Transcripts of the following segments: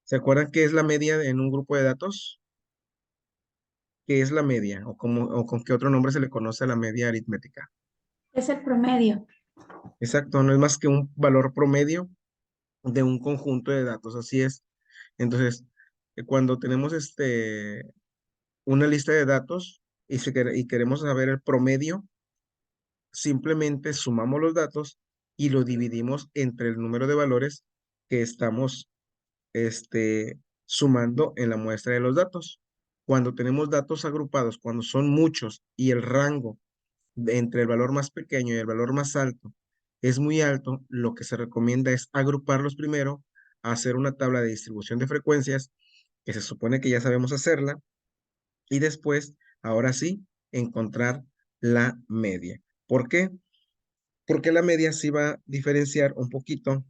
¿Se acuerdan qué es la media en un grupo de datos? ¿Qué es la media? O con qué otro nombre se le conoce a la media aritmética? Es el promedio. Exacto, no es más que un valor promedio de un conjunto de datos, así es. Entonces, cuando tenemos una lista de datos y queremos saber el promedio, simplemente sumamos los datos y lo dividimos entre el número de valores que estamos sumando en la muestra de los datos. Cuando tenemos datos agrupados, cuando son muchos y el rango entre el valor más pequeño y el valor más alto es muy alto, lo que se recomienda es agruparlos primero, hacer una tabla de distribución de frecuencias, que se supone que ya sabemos hacerla, y después, ahora sí, encontrar la media. ¿Por qué? Porque la media sí va a diferenciar un poquito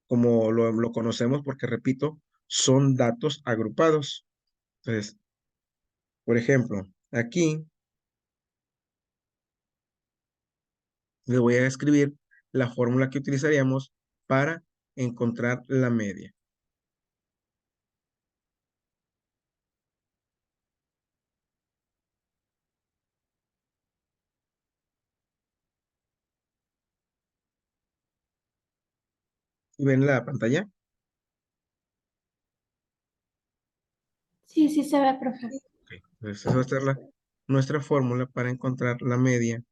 como lo conocemos, porque repito, son datos agrupados. Entonces, por ejemplo, aquí le voy a escribir la fórmula que utilizaríamos para encontrar la media. ¿Y ven la pantalla? Sí, sí se ve, profe. Ok. Entonces, esa va a ser nuestra fórmula para encontrar la media.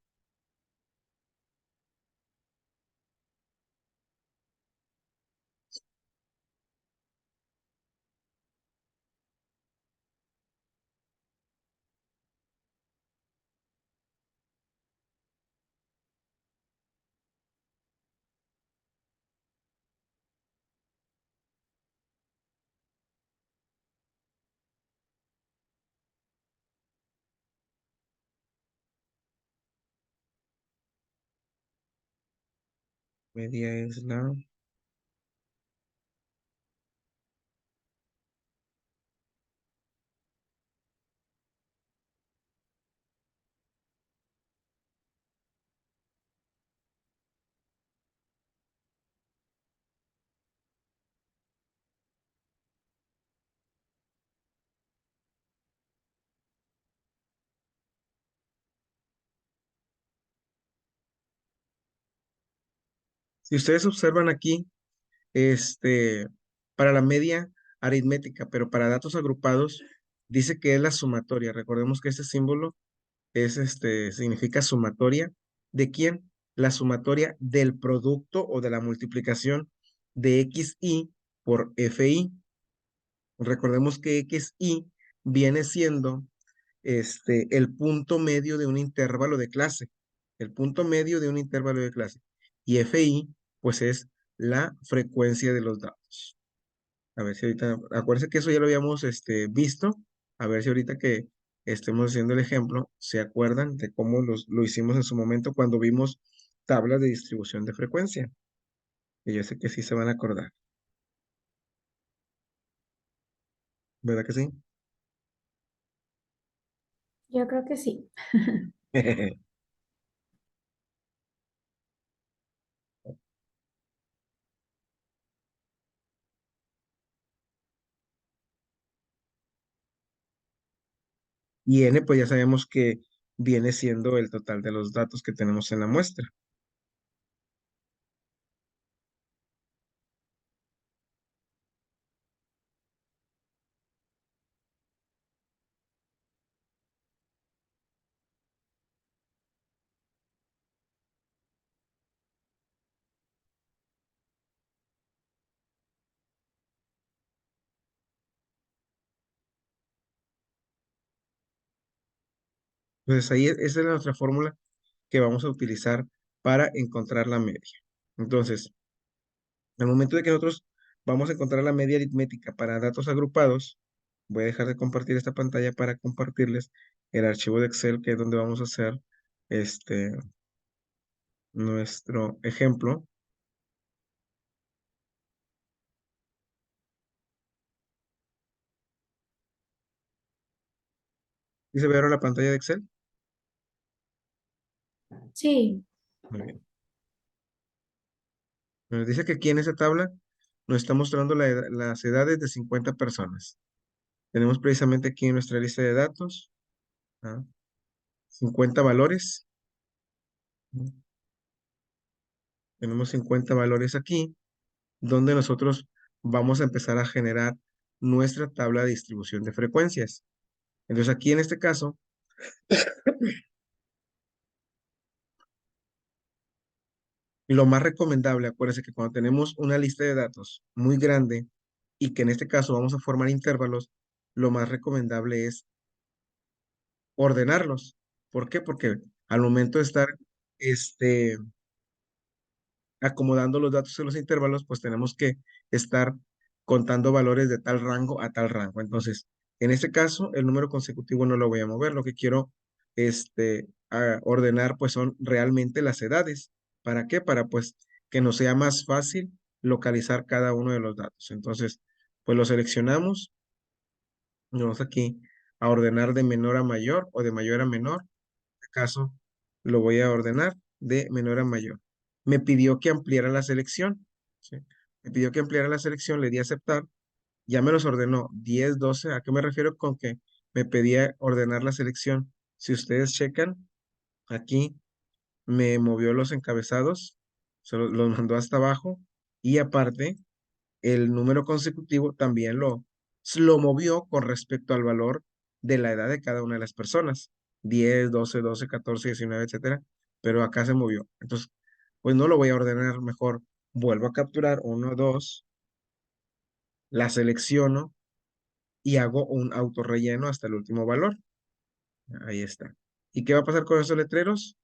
Media es Si ustedes observan aquí, este, para la media aritmética, pero para datos agrupados, dice que es la sumatoria. Recordemos que ese símbolo significa sumatoria. ¿De quién? La sumatoria del producto o de la multiplicación de xi por fi. Recordemos que xi viene siendo el punto medio de un intervalo de clase. El punto medio de un intervalo de clase. Y fi, pues es la frecuencia de los datos. A ver si ahorita, acuérdense que eso ya lo habíamos visto. A ver si ahorita que estemos haciendo el ejemplo, se acuerdan de cómo lo hicimos en su momento cuando vimos tablas de distribución de frecuencia. Y yo sé que sí se van a acordar, ¿verdad que sí? Yo creo que sí. Y n, pues ya sabemos que viene siendo el total de los datos que tenemos en la muestra. Entonces ahí esa es nuestra fórmula que vamos a utilizar para encontrar la media. Entonces, al momento de que nosotros vamos a encontrar la media aritmética para datos agrupados, voy a dejar de compartir esta pantalla para compartirles el archivo de Excel, que es donde vamos a hacer este, nuestro ejemplo. ¿Y se ve ahora la pantalla de Excel? Sí, Muy bien. Nos dice que aquí en esa tabla nos está mostrando las edades de 50 personas. Tenemos precisamente aquí en nuestra lista de datos, ¿ah? 50 valores. ¿No? Tenemos 50 valores aquí, donde nosotros vamos a empezar a generar nuestra tabla de distribución de frecuencias. Entonces aquí en este caso, lo más recomendable, acuérdense que cuando tenemos una lista de datos muy grande y que en este caso vamos a formar intervalos, lo más recomendable es ordenarlos. ¿Por qué? Porque al momento de estar este, acomodando los datos en los intervalos, pues tenemos que estar contando valores de tal rango a tal rango. Entonces, en este caso, el número consecutivo no lo voy a mover. Lo que quiero ordenar, pues son realmente las edades. ¿Para qué? Para pues que nos sea más fácil localizar cada uno de los datos. Entonces, pues lo seleccionamos. Vamos aquí a ordenar de menor a mayor o de mayor a menor caso, lo voy a ordenar de menor a mayor. Me pidió que ampliara la selección. ¿Sí? Me pidió que ampliara la selección, le di a aceptar. Ya me los ordenó 10, 12. ¿A qué me refiero con que me pedía ordenar la selección? Si ustedes checan, aquí me movió los encabezados, los mandó hasta abajo y aparte el número consecutivo también lo movió con respecto al valor de la edad de cada una de las personas. 10, 12, 12, 14, 19, etcétera. Pero acá se movió. Entonces, pues no lo voy a ordenar mejor. Vuelvo a capturar 1, 2, la selecciono y hago un autorrelleno hasta el último valor. Ahí está. ¿Y qué va a pasar con esos letreros?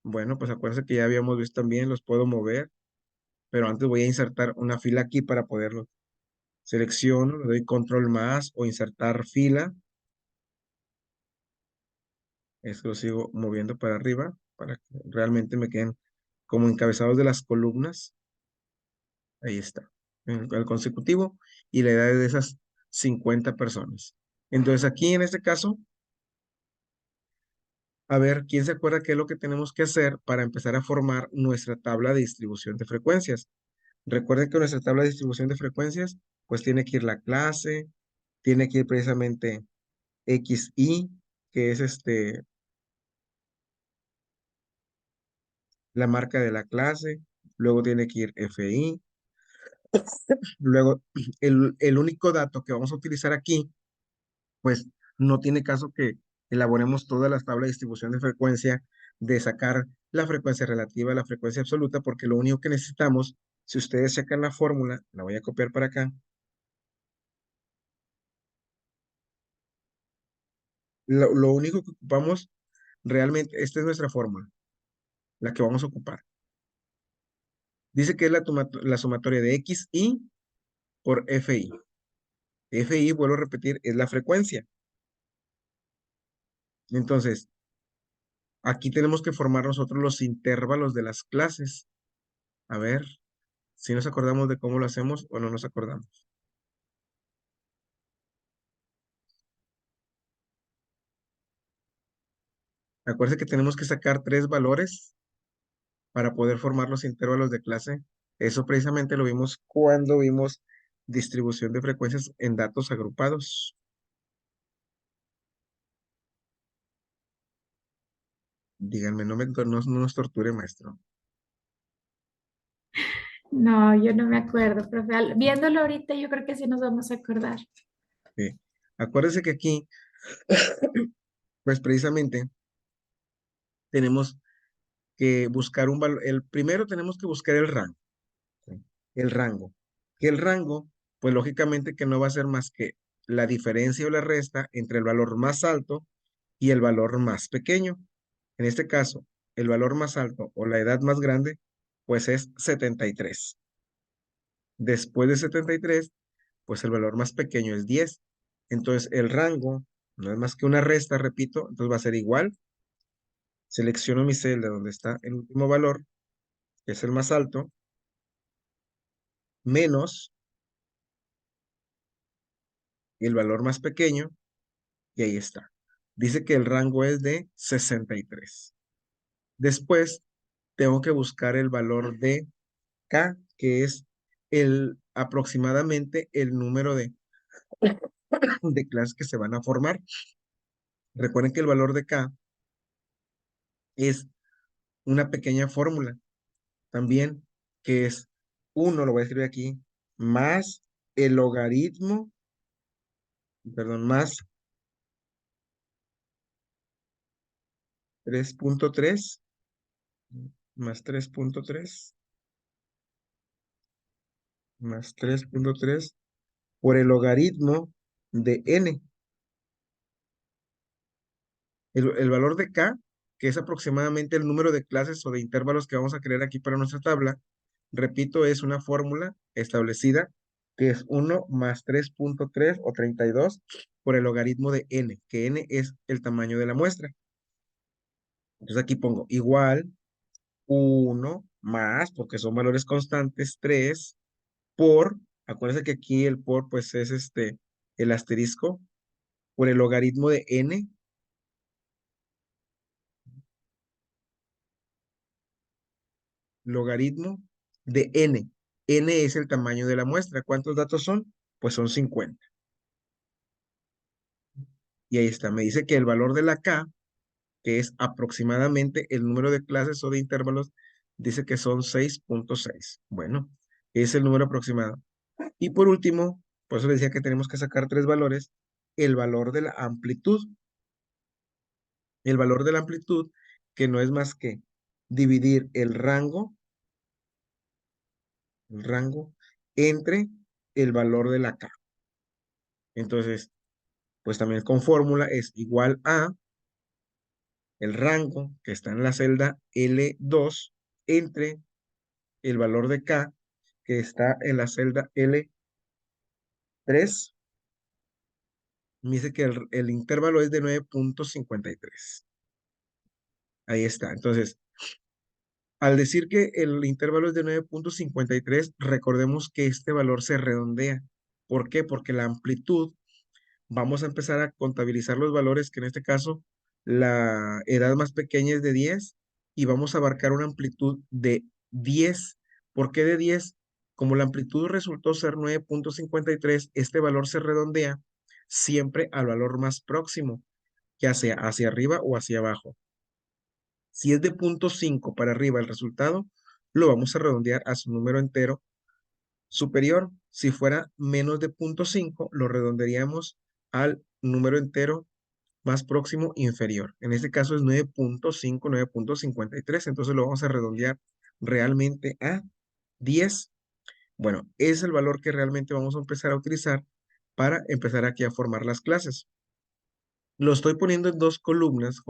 Bueno, pues acuérdense que ya habíamos visto también, los puedo mover, pero antes voy a insertar una fila aquí para poderlo. Selecciono, le doy control más o insertar fila. Esto lo sigo moviendo para arriba para que realmente me queden como encabezados de las columnas. Ahí está. El consecutivo y la edad de esas 50 personas. Entonces aquí en este caso, a ver, ¿quién se acuerda qué es lo que tenemos que hacer para empezar a formar nuestra tabla de distribución de frecuencias? Recuerden que nuestra tabla de distribución de frecuencias, pues tiene que ir la clase, tiene que ir precisamente XI, que es la marca de la clase, luego tiene que ir FI, luego el único dato que vamos a utilizar aquí, pues no tiene caso que elaboremos todas las tablas de distribución de frecuencia, de sacar la frecuencia relativa a la frecuencia absoluta, porque lo único que necesitamos, si ustedes checan la fórmula, la voy a copiar para acá, lo único que ocupamos realmente, esta es nuestra fórmula, la que vamos a ocupar. Dice que es la sumatoria de XI por FI. FI, vuelvo a repetir, es la frecuencia. Entonces, aquí tenemos que formar nosotros los intervalos de las clases. A ver si nos acordamos de cómo lo hacemos o no nos acordamos. Acuérdense que tenemos que sacar 3 valores para poder formar los intervalos de clase. Eso precisamente lo vimos cuando vimos distribución de frecuencias en datos agrupados. Díganme, no nos torture, maestro. No, yo no me acuerdo, profe. Viéndolo ahorita, yo creo que sí nos vamos a acordar. Sí. Acuérdense que aquí, pues precisamente, tenemos que buscar un valor. El primero tenemos que buscar el rango. ¿Sí? El rango. Que el rango, pues lógicamente que no va a ser más que la diferencia o la resta entre el valor más alto y el valor más pequeño. En este caso, el valor más alto o la edad más grande, pues es 73. Después de 73, pues el valor más pequeño es 10. Entonces el rango no es más que una resta, repito, entonces va a ser igual. Selecciono mi celda donde está el último valor, que es el más alto, menos el valor más pequeño, y ahí está. Dice que el rango es de 63. Después tengo que buscar el valor de K, que es aproximadamente el número de clases que se van a formar. Recuerden que el valor de K es una pequeña fórmula también, que es uno, lo voy a escribir aquí, más el logaritmo, perdón, más 3.3, más 3.3, más 3.3 por el logaritmo de n. El valor de K, que es aproximadamente el número de clases o de intervalos que vamos a crear aquí para nuestra tabla, repito, es una fórmula establecida que es 1 más 3.3 o 32 por el logaritmo de n, que n es el tamaño de la muestra. Entonces aquí pongo igual 1 más, porque son valores constantes, 3 por, acuérdense que aquí el por pues es el asterisco, por el logaritmo de n, logaritmo de n. N es el tamaño de la muestra. ¿Cuántos datos son? Pues son 50. Y ahí está, me dice que el valor de la K, que es aproximadamente el número de clases o de intervalos, dice que son 6.6. Bueno, es el número aproximado. Y por último, por eso le decía que tenemos que sacar tres valores, el valor de la amplitud. El valor de la amplitud, que no es más que dividir el rango entre el valor de la K. Entonces, pues también con fórmula es igual a el rango que está en la celda L2 entre el valor de K que está en la celda L3. Me dice que el intervalo es de 9.53. Ahí está. Entonces, al decir que el intervalo es de 9.53, recordemos que este valor se redondea. ¿Por qué? Porque la amplitud, vamos a empezar a contabilizar los valores, que en este caso la edad más pequeña es de 10 y vamos a abarcar una amplitud de 10. ¿Por qué de 10? Como la amplitud resultó ser 9.53, este valor se redondea siempre al valor más próximo, ya sea hacia arriba o hacia abajo. Si es de 0.5 para arriba el resultado, lo vamos a redondear a su número entero superior. Si fuera menos de 0.5, lo redondearíamos al número entero más próximo inferior. En este caso es 9.5, 9.53, entonces lo vamos a redondear realmente a 10. Bueno, es el valor que realmente vamos a empezar a utilizar para empezar aquí a formar las clases. Lo estoy poniendo en dos columnas,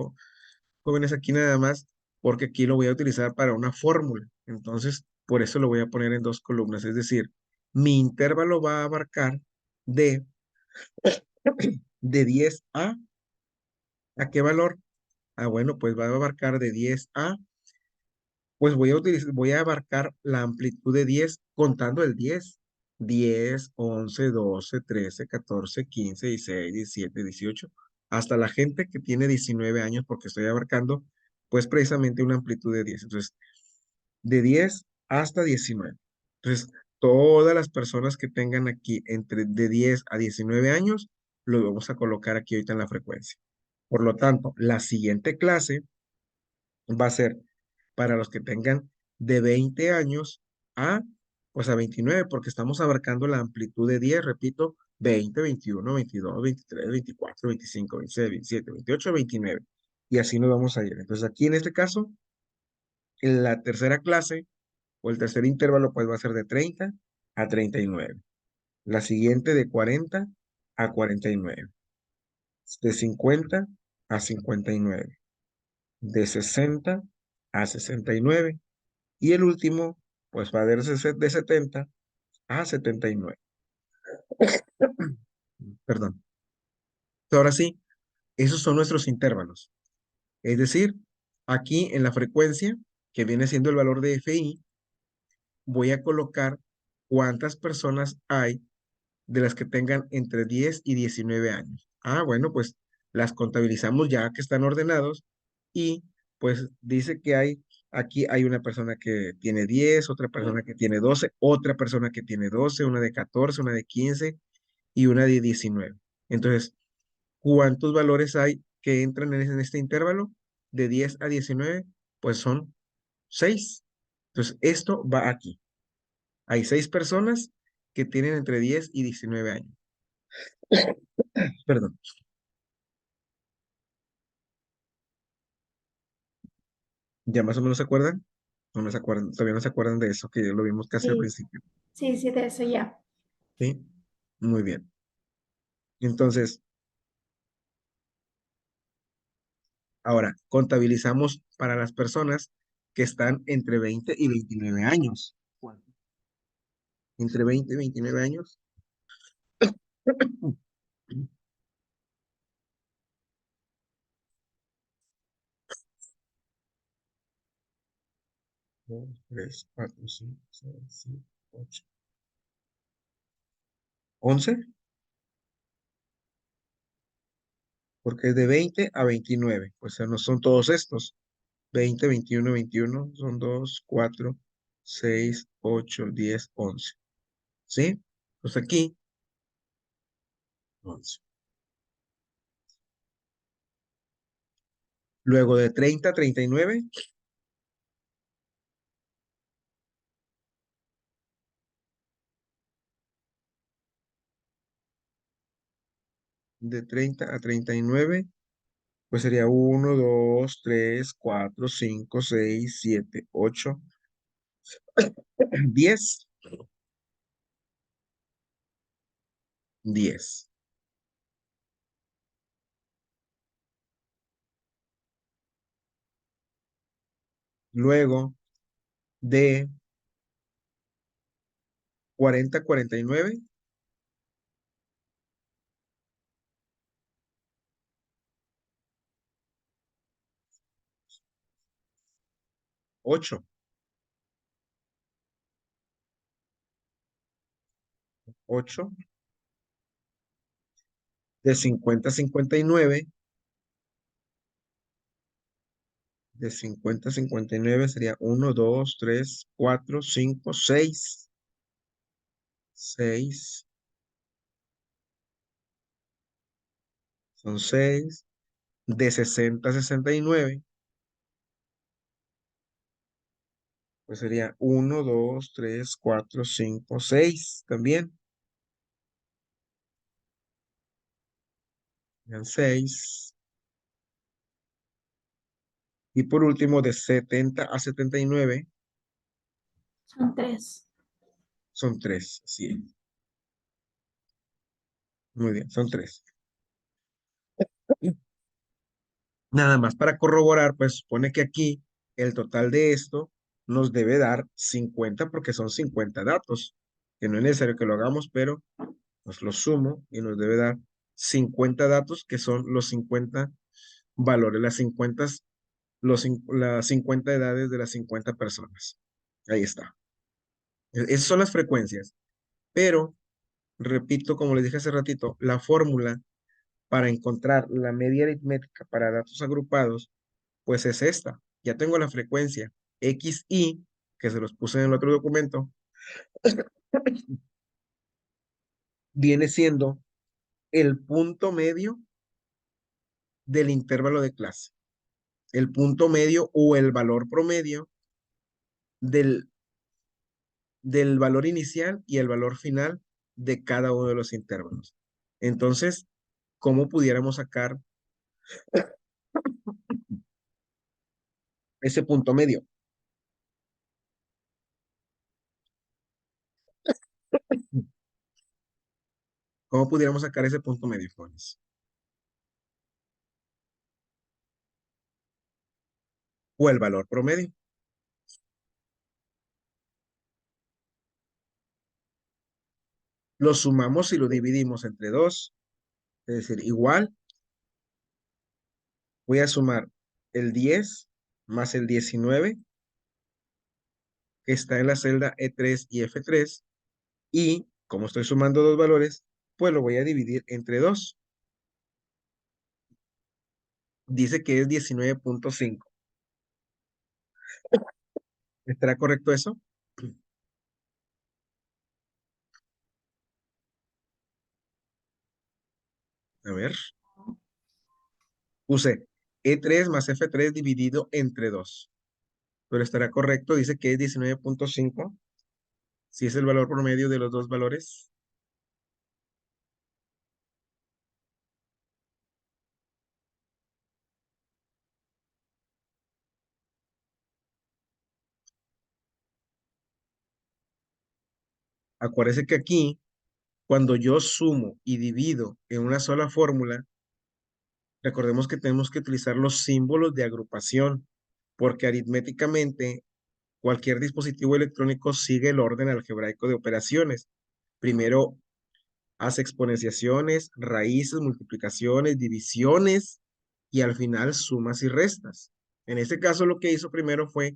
jóvenes, aquí nada más, porque aquí lo voy a utilizar para una fórmula. Entonces, por eso lo voy a poner en dos columnas. Es decir, mi intervalo va a abarcar de, de 10 ¿a qué valor? Ah, bueno, pues va a abarcar de 10 pues voy a abarcar la amplitud de 10 contando el 10. 10, 11, 12, 13, 14, 15, 16, 17, 18, hasta la gente que tiene 19 años, porque estoy abarcando, pues precisamente una amplitud de 10. Entonces, de 10 hasta 19. Entonces, todas las personas que tengan aquí entre de 10 a 19 años, lo vamos a colocar aquí ahorita en la frecuencia. Por lo tanto, la siguiente clase va a ser para los que tengan de 20 años a, pues a 29, porque estamos abarcando la amplitud de 10, repito, 20, 21, 22, 23, 24, 25, 26, 27, 28, 29. Y así nos vamos a ir. Entonces aquí en este caso, en la tercera clase o el tercer intervalo, pues va a ser de 30 a 39. La siguiente de 40 a 49. De 50 a 59. De 60 a 69. Y el último, pues va a ser de 70 a 79. Perdón. Ahora sí, esos son nuestros intervalos. Es decir, aquí en la frecuencia, que viene siendo el valor de FI, voy a colocar cuántas personas hay de las que tengan entre 10 y 19 años. Ah, bueno, pues las contabilizamos ya que están ordenados y pues dice que hay Aquí hay una persona que tiene 10, otra persona que tiene 12, otra persona que tiene 12, una de 14, una de 15 y una de 19. Entonces, ¿cuántos valores hay que entran en este intervalo? De 10 a 19, pues son 6. Entonces, esto va aquí. Hay 6 personas que tienen entre 10 y 19 años. Perdón. ¿Ya más o menos se acuerdan? No se acuerdan, todavía no se acuerdan de eso que lo vimos casi al Sí, principio. sí, sí, de eso ya. ¿Sí? Muy bien. Entonces, ahora contabilizamos para las personas que están entre 20 y 29 años. ¿Cuánto? Entre 20 y 29 años. 2, 3, 4, 5, 6, 7, 8. 11, porque es de 20 a 29. Pues no son todos estos. 20, 21, 21, son 2, 4, 6, 8, 10, 11. ¿Sí? Pues aquí, 11. Luego de 30 a 39, de 30 a 39, pues sería 1, 2, 3, 4, 5, 6, 7, 8, 10, 10. Luego de 40 a 49, 8, 8, de 50 a 59, de 50 a 59 sería 1, 2, 3, 4, 5, 6, 6, son 6, de 60 a 69, pues sería 1, 2, 3, 4, 5, 6 también, serían 6. Y por último, de 70 a 79, Son tres. son 3. Sí, muy bien, son 3. Nada más para corroborar, pues supone que aquí el total de esto nos debe dar 50 porque son 50 datos, que no es necesario que lo hagamos, pero nos lo sumo y nos debe dar 50 datos que son los 50 valores, las 50 edades de las 50 personas. Ahí está. Esas son las frecuencias, pero repito, como les dije hace ratito, la fórmula para encontrar la media aritmética para datos agrupados, pues es esta. Ya tengo la frecuencia XY, que se los puse en el otro documento, viene siendo el punto medio del intervalo de clase. El punto medio o el valor promedio del, del valor inicial y el valor final de cada uno de los intervalos. Entonces, ¿cómo pudiéramos sacar ese punto medio? ¿Cómo pudiéramos sacar ese punto medio, jóvenes? O el valor promedio. Lo sumamos y lo dividimos entre 2, es decir, igual, voy a sumar el 10 más el 19 que está en la celda E3 y F3, y como estoy sumando dos valores, pues lo voy a dividir entre 2. Dice que es 19.5. ¿Estará correcto eso? A ver, puse E3 más F3 dividido entre 2. Pero estará correcto, dice que es 19.5. Si es el valor promedio de los dos valores. Acuérdese que aquí, cuando yo sumo y divido en una sola fórmula, recordemos que tenemos que utilizar los símbolos de agrupación, porque aritméticamente cualquier dispositivo electrónico sigue el orden algebraico de operaciones. Primero hace exponenciaciones, raíces, multiplicaciones, divisiones y al final sumas y restas. En este caso lo que hizo primero fue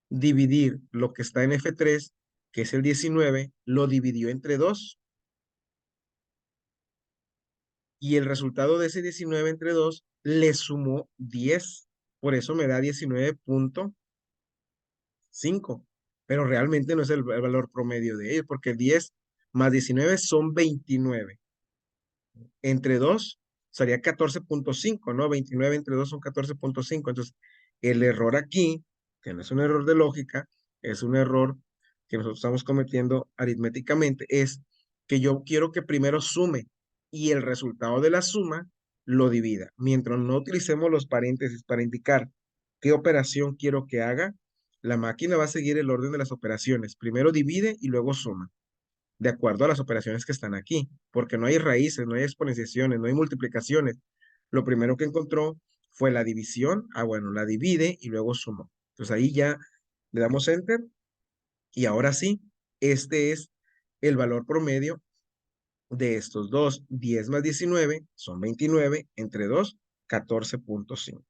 dividir lo que está en F3, que es el 19, lo dividió entre 2 y el resultado de ese 19 entre 2 le sumó 10. Por eso me da 19.5, pero realmente no es el valor promedio de ellos, porque 10 más 19 son 29. Entre 2 sería 14.5, ¿no? 29 entre 2 son 14.5. Entonces, el error aquí, que no es un error de lógica, es un error que nosotros estamos cometiendo aritméticamente, es que yo quiero que primero sume y el resultado de la suma lo divida. Mientras no utilicemos los paréntesis para indicar qué operación quiero que haga, la máquina va a seguir el orden de las operaciones. Primero divide y luego suma de acuerdo a las operaciones que están aquí, porque no hay raíces, no hay exponenciaciones, no hay multiplicaciones. Lo primero que encontró fue la división. Ah, bueno, la divide y luego sumó. Entonces ahí ya le damos enter y ahora sí, este es el valor promedio de estos dos. 10 más 19 son 29, entre 2, 14.5.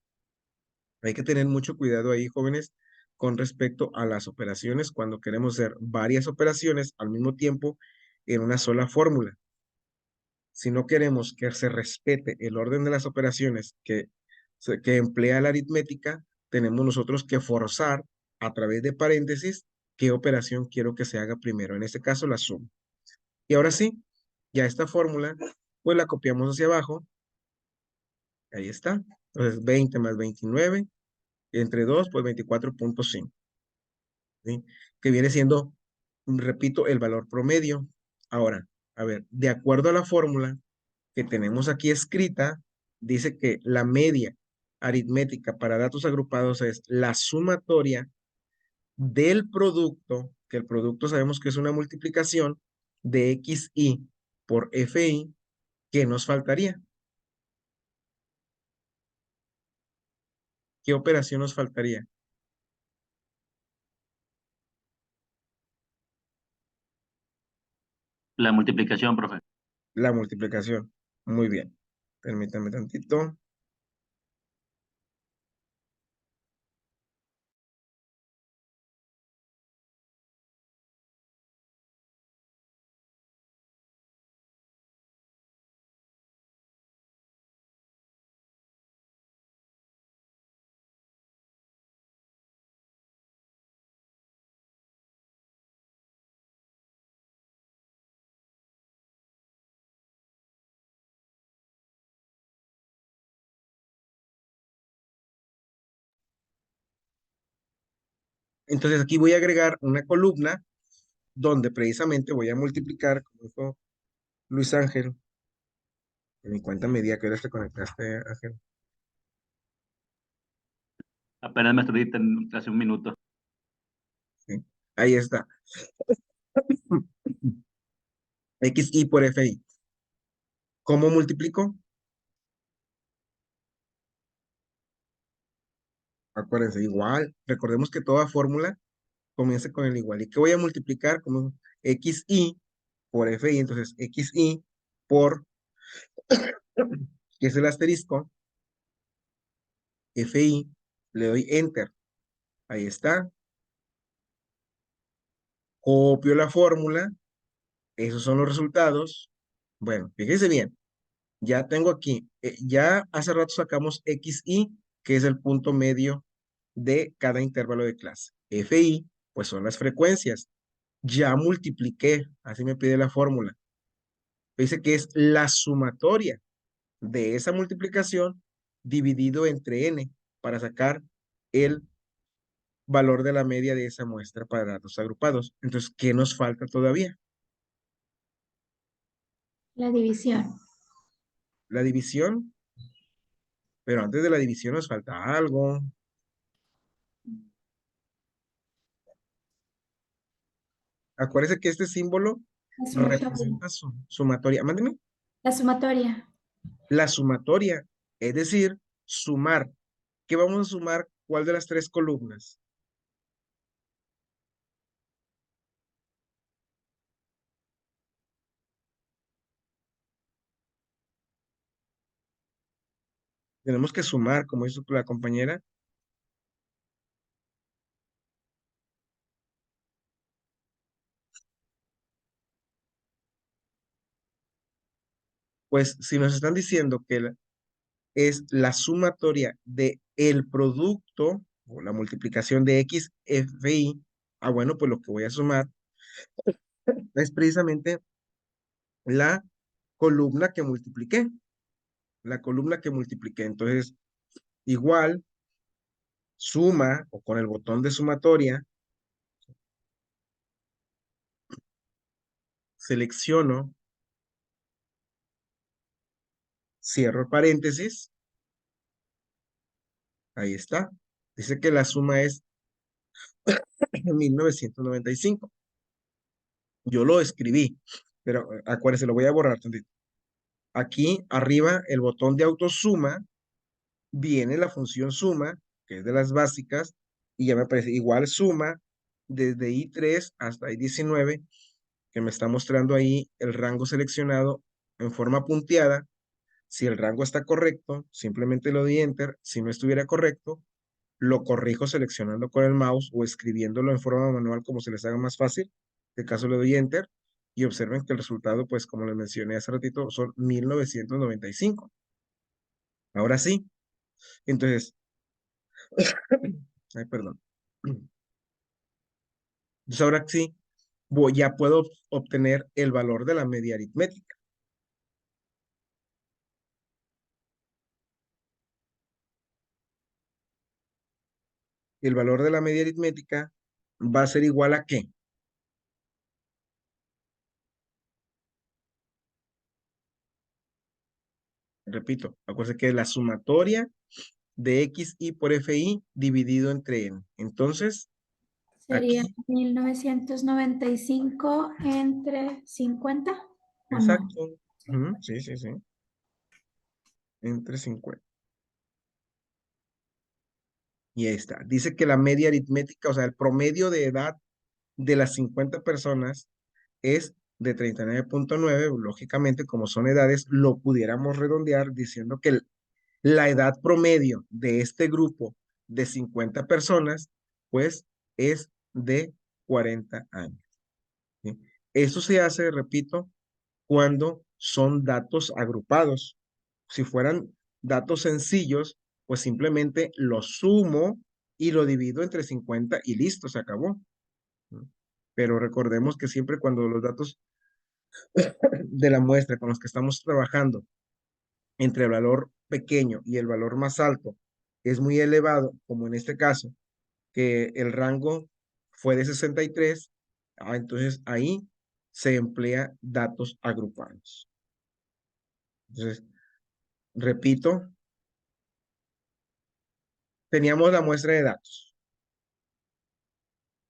Hay que tener mucho cuidado ahí, jóvenes, con respecto a las operaciones cuando queremos hacer varias operaciones al mismo tiempo en una sola fórmula. Si no queremos que se respete el orden de las operaciones que emplea la aritmética, tenemos nosotros que forzar a través de paréntesis qué operación quiero que se haga primero. En este caso, la suma. Y ahora sí, ya esta fórmula, pues la copiamos hacia abajo. Ahí está. Entonces, 20 más 29, entre 2 pues 24.5. ¿Sí? Que viene siendo, repito, el valor promedio. Ahora, a ver, de acuerdo a la fórmula, que tenemos aquí escrita, dice que la media aritmética para datos agrupados es la sumatoria del producto, que el producto sabemos que es una multiplicación de xi por fi, ¿qué nos faltaría? ¿Qué operación nos faltaría? La multiplicación, profe. La multiplicación. Muy bien. Permítame tantito. Entonces aquí voy a agregar una columna donde precisamente voy a multiplicar, como dijo Luis Ángel, en mi cuenta media que ahora te conectaste, Ángel. Apenas me estuviste hace un minuto. ¿Sí? Ahí está. XI por FI. ¿Cómo multiplico? Acuérdense, igual. Recordemos que toda fórmula comienza con el igual. ¿Y qué voy a multiplicar? Como XI por FI. Entonces, XI por, que es el asterisco, FI, le doy Enter. Ahí está. Copio la fórmula. Esos son los resultados. Bueno, fíjense bien. Ya tengo aquí, ya hace rato sacamos XI, que es el punto medio de cada intervalo de clase. FI, pues son las frecuencias. Ya multipliqué, así me pide la fórmula. Dice que es la sumatoria de esa multiplicación dividido entre n para sacar el valor de la media de esa muestra para datos agrupados. Entonces, ¿qué nos falta todavía? La división. La división, pero antes de la división nos falta algo. Acuérdese que este símbolo La sumatoria. representa sumatoria. Mándeme. La sumatoria. La sumatoria, es decir, sumar. ¿Qué vamos a sumar? ¿Cuál de las tres columnas? Tenemos que sumar, como hizo la compañera. Pues si nos están diciendo que es la sumatoria de el producto o la multiplicación de X, F, Y, bueno, pues lo que voy a sumar es precisamente la columna que multipliqué. La columna que multipliqué. Entonces, igual, suma o con el botón de sumatoria, selecciono, cierro paréntesis, ahí está. Dice que la suma es 1995. Yo lo escribí, pero acuérdense, lo voy a borrar tantito. Aquí arriba, el botón de autosuma, viene la función suma, que es de las básicas, y ya me aparece igual suma desde I3 hasta I19, que me está mostrando ahí el rango seleccionado en forma punteada. Si el rango está correcto, simplemente lo di enter. Si no estuviera correcto, lo corrijo seleccionando con el mouse o escribiéndolo en forma manual como se les haga más fácil. En este caso le doy enter y observen que el resultado, pues como les mencioné hace ratito, son 1995. Ahora sí, entonces, ay, perdón. Entonces ahora sí, ya puedo obtener el valor de la media aritmética. El valor de la media aritmética va a ser igual a ¿qué? Repito, acuérdense que es la sumatoria de XI por FI dividido entre N. Entonces, Sería aquí, 1995 entre 50, ¿o no? exacto. Ujú, sí, sí, sí. Entre 50. Y ahí está. Dice que la media aritmética, o sea, el promedio de edad de las 50 personas es de 39.9. Lógicamente, como son edades, lo pudiéramos redondear diciendo que la edad promedio de este grupo de 50 personas, pues, es de 40 años. ¿Sí? Eso se hace, repito, cuando son datos agrupados. Si fueran datos sencillos, pues simplemente lo sumo y lo divido entre 50 y listo, se acabó. ¿No? Pero recordemos que siempre cuando los datos de la muestra con los que estamos trabajando entre el valor pequeño y el valor más alto es muy elevado, como en este caso, que el rango fue de 63, entonces ahí se emplea datos agrupados. Entonces, repito, teníamos la muestra de datos.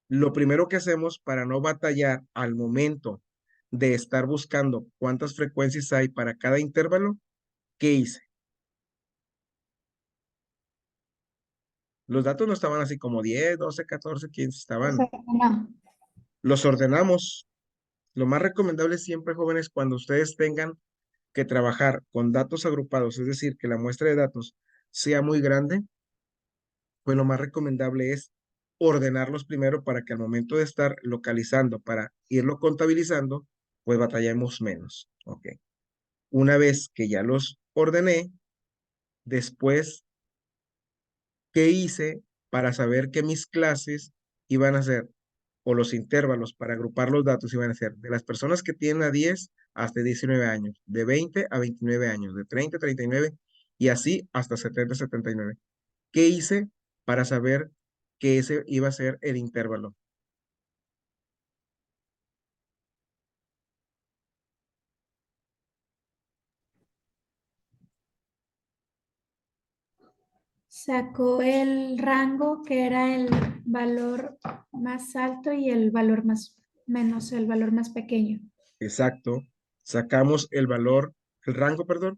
Lo primero que hacemos para no batallar al momento de estar buscando cuántas frecuencias hay para cada intervalo, ¿qué hice? Los datos no estaban así como 10, 12, 14, 15, O sea, estaban. no. Los ordenamos. Lo más recomendable siempre, jóvenes, cuando ustedes tengan que trabajar con datos agrupados, es decir, que la muestra de datos sea muy grande, pues lo más recomendable es ordenarlos primero para que al momento de estar localizando, para irlo contabilizando, pues batallemos menos. Ok. Una vez que ya los ordené, después, ¿qué hice? para saber que mis clases iban a ser, o los intervalos para agrupar los datos iban a ser de las personas que tienen a 10 hasta 19 años, de 20 a 29 años, de 30 a 39 y así hasta 70 a 79. ¿Qué hice para saber que ese iba a ser el intervalo? Sacó el rango que era el valor más alto y el valor más menos el valor más pequeño. Exacto. Sacamos el valor, el rango, perdón,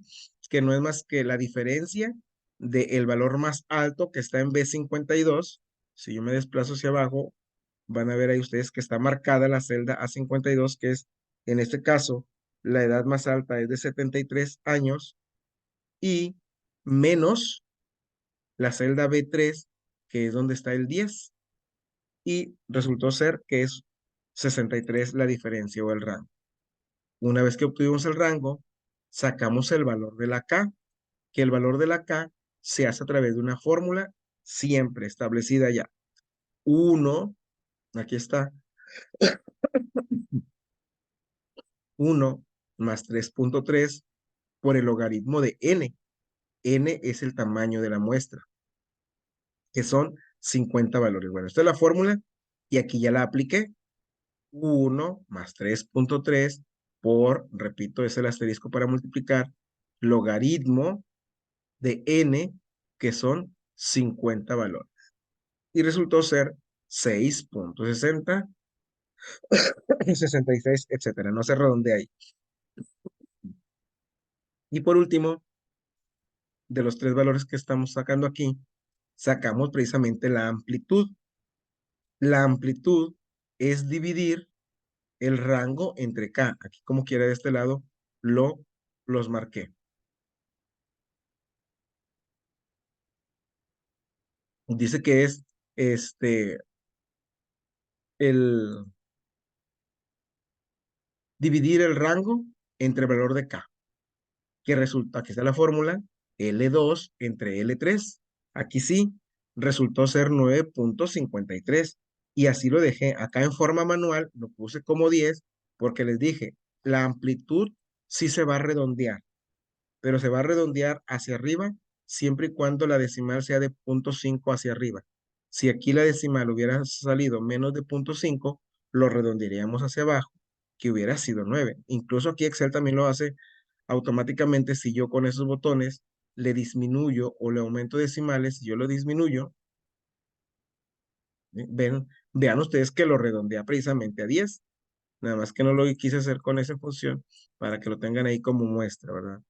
que no es más que la diferencia del valor más alto que está en B52. Si yo me desplazo hacia abajo, van a ver ahí ustedes que está marcada la celda A52, que es, en este caso, la edad más alta es de 73 años y menos la celda B3, que es donde está el 10, y resultó ser que es 63 la diferencia o el rango. Una vez que obtuvimos el rango, sacamos el valor de la K, que el valor de la K se hace a través de una fórmula siempre establecida ya. 1, aquí está, 1 más 3.3 por el logaritmo de n. N es el tamaño de la muestra, que son 50 valores. Bueno, esta es la fórmula y aquí ya la apliqué. 1 más 3.3 por, repito, es el asterisco para multiplicar, logaritmo de n, que son 50 valores. Y resultó ser 6.60, 66, etcétera. No se redondea ahí. Y por último, de los tres valores que estamos sacando aquí, sacamos precisamente la amplitud. La amplitud es dividir el rango entre K. Aquí como quiera de este lado, los marqué. Dice que es el dividir el rango entre el valor de K, que resulta, aquí está la fórmula, L2 entre L3. Aquí sí, resultó ser 9.53. Y así lo dejé acá en forma manual, lo puse como 10, porque les dije, la amplitud sí se va a redondear, pero se va a redondear hacia arriba siempre y cuando la decimal sea de 0.5 hacia arriba. Si aquí la decimal hubiera salido menos de 0.5, lo redondearíamos hacia abajo, que hubiera sido 9. Incluso aquí Excel también lo hace automáticamente. Si yo con esos botones le disminuyo o le aumento decimales, si yo lo disminuyo, vean ustedes que lo redondea precisamente a 10. Nada más que no lo quise hacer con esa función para que lo tengan ahí como muestra, ¿verdad?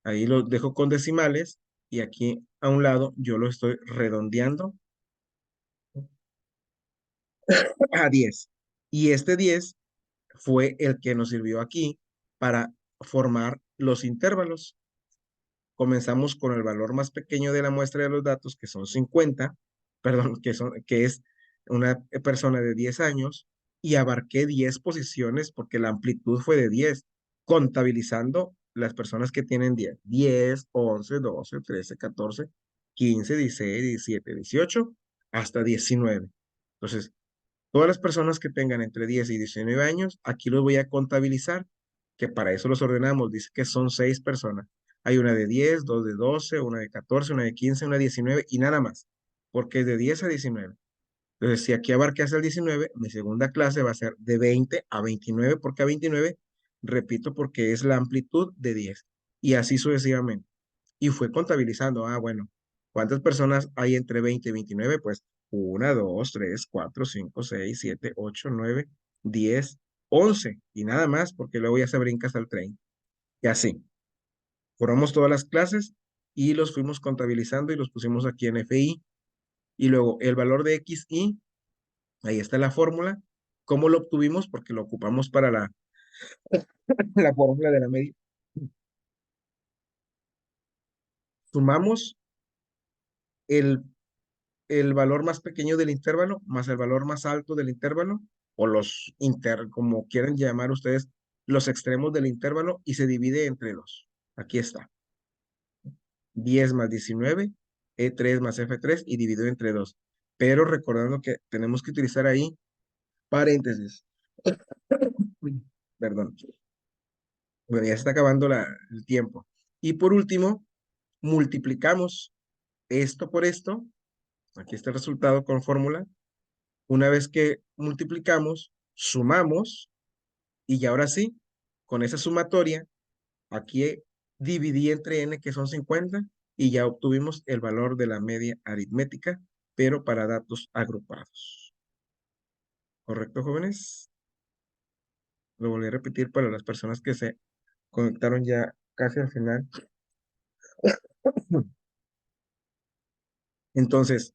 Ahí lo dejo con decimales y aquí a un lado yo lo estoy redondeando a 10. Y este 10 fue el que nos sirvió aquí para formar los intervalos. Comenzamos con el valor más pequeño de la muestra de los datos, que son 50, perdón, que es una persona de 10 años, y abarqué 10 posiciones porque la amplitud fue de 10, contabilizando las personas que tienen 10, 11, 12, 13, 14, 15, 16, 17, 18, hasta 19. Entonces, todas las personas que tengan entre 10 y 19 años, aquí los voy a contabilizar, que para eso los ordenamos. Dice que son 6 personas. Hay una de 10, dos de 12, una de 14, una de 15, una de 19 y nada más, porque es de 10 a 19. Entonces, si aquí abarqué hasta el 19, mi segunda clase va a ser de 20 a 29, porque a 29, repito, porque es la amplitud de 10. Y así sucesivamente. Y fue contabilizando, bueno, ¿cuántas personas hay entre 20 y 29? Pues 1, 2, 3, 4, 5, 6, 7, 8, 9, 10, 11 y nada más, porque luego ya se brinca hasta el 30. Y así, formamos todas las clases y los fuimos contabilizando y los pusimos aquí en FI. Y luego el valor de XY, ahí está la fórmula. ¿Cómo lo obtuvimos? Porque lo ocupamos para la fórmula de la media. Sumamos el el valor más pequeño del intervalo más el valor más alto del intervalo, o como quieran llamar ustedes, los extremos del intervalo, y se divide entre 2. Aquí está. 10 más 19, E3 más F3 y dividido entre 2. pero recordando que tenemos que utilizar ahí paréntesis. Perdón. Bueno, ya se está acabando el tiempo. Y por último, multiplicamos esto por esto. Aquí está el resultado con fórmula. Una vez que multiplicamos, sumamos y ya ahora sí, con esa sumatoria, aquí dividí entre n, que son 50, y ya obtuvimos el valor de la media aritmética, pero para datos agrupados. ¿Correcto, jóvenes? Lo volví a repetir para las personas que se conectaron ya casi al final. Entonces,